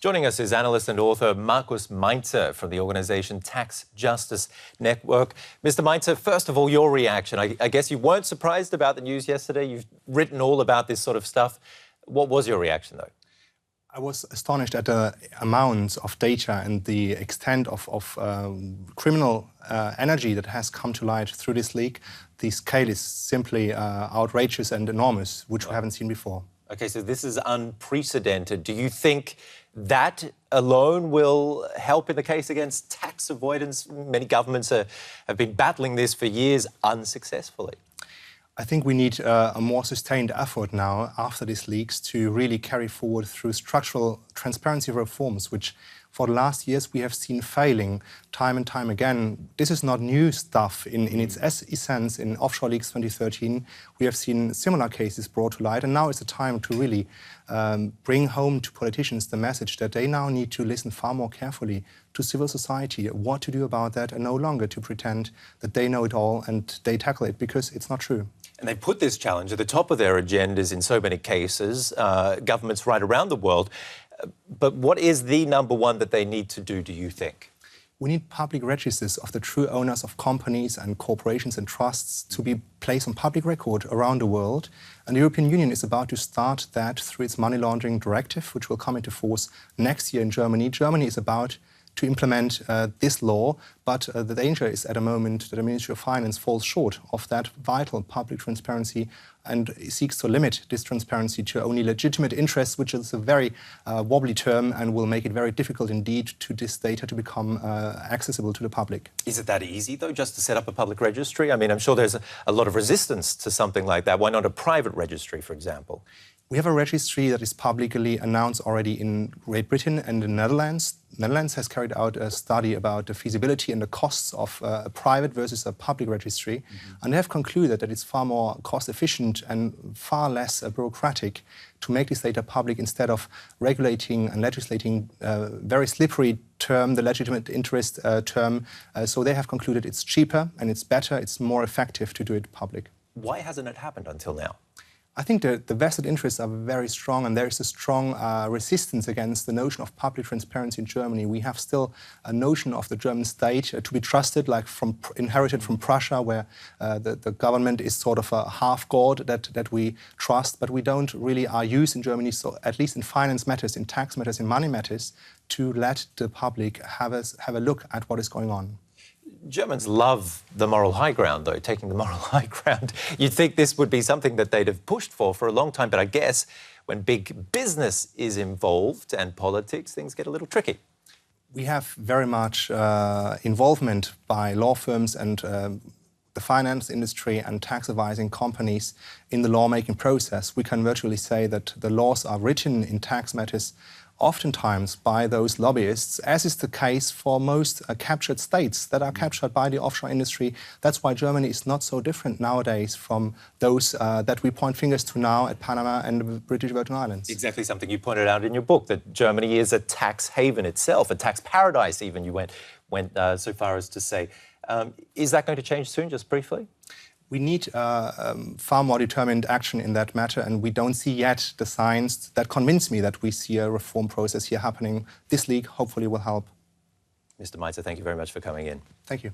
Joining us is analyst and author Markus Meinzer from the organisation Tax Justice Network. Mr. Meinzer, first of all, your reaction. I guess you weren't surprised about the news yesterday. You've written all about this sort of stuff. What was your reaction, though? I was astonished at the amount of data and the extent of criminal energy that has come to light through this leak. The scale is simply outrageous and enormous, which we haven't seen before. OK, so this is unprecedented. Do you think that alone will help in the case against tax avoidance? Many governments have been battling this for years unsuccessfully. I think we need a more sustained effort now after these leaks to really carry forward through structural transparency reforms, which for the last years we have seen failing time and time again. This is not new stuff in its essence. In offshore leaks 2013, we have seen similar cases brought to light, and now is the time to really bring home to politicians the message that they now need to listen far more carefully to civil society, what to do about that, and no longer to pretend that they know it all and they tackle it, because it's not true. And they put this challenge at the top of their agendas in so many cases, governments right around the world. But what is the number one that they need to do you think? We need public registers of the true owners of companies and corporations and trusts to be placed on public record around the world. And the European Union is about to start that through its money laundering directive, which will come into force next year in Germany. Germany is about to implement this law, but the danger is at the moment that the Ministry of Finance falls short of that vital public transparency and seeks to limit this transparency to only legitimate interests, which is a very wobbly term and will make it very difficult indeed to this data to become accessible to the public. Is it that easy, though, just to set up a public registry? I mean, I'm sure there's a lot of resistance to something like that. Why not a private registry, for example? We have a registry that is publicly announced already in Great Britain and the Netherlands. The Netherlands has carried out a study about the feasibility and the costs of a private versus a public registry. And they have concluded that it's far more cost-efficient and far less bureaucratic to make this data public instead of regulating and legislating a very slippery term, the legitimate interest term. So they have concluded it's cheaper and it's better, it's more effective to do it public. Why hasn't it happened until now? I think the vested interests are very strong, and there is a strong resistance against the notion of public transparency in Germany. We have still a notion of the German state to be trusted, like inherited from Prussia, where the government is sort of a half-god that we trust, but we don't really are used in Germany, so at least in finance matters, in tax matters, in money matters, to let the public have a look at what is going on. Germans love the moral high ground, though, taking the moral high ground. You'd think this would be something that they'd have pushed for a long time, but I guess when big business is involved and politics, things get a little tricky. We have very much involvement by law firms and the finance industry and tax advising companies in the lawmaking process. We can virtually say that the laws are written in tax matters oftentimes by those lobbyists, as is the case for most captured states that are captured by the offshore industry. That's why Germany is not so different nowadays from those that we point fingers to now at Panama and the British Virgin Islands. Exactly, something you pointed out in your book, that Germany is a tax haven itself, a tax paradise even, you went so far as to say. Is that going to change soon, just briefly? We need far more determined action in that matter, and we don't see yet the signs that convince me that we see a reform process here happening. This leak hopefully will help. Mr. Meinzer, thank you very much for coming in. Thank you.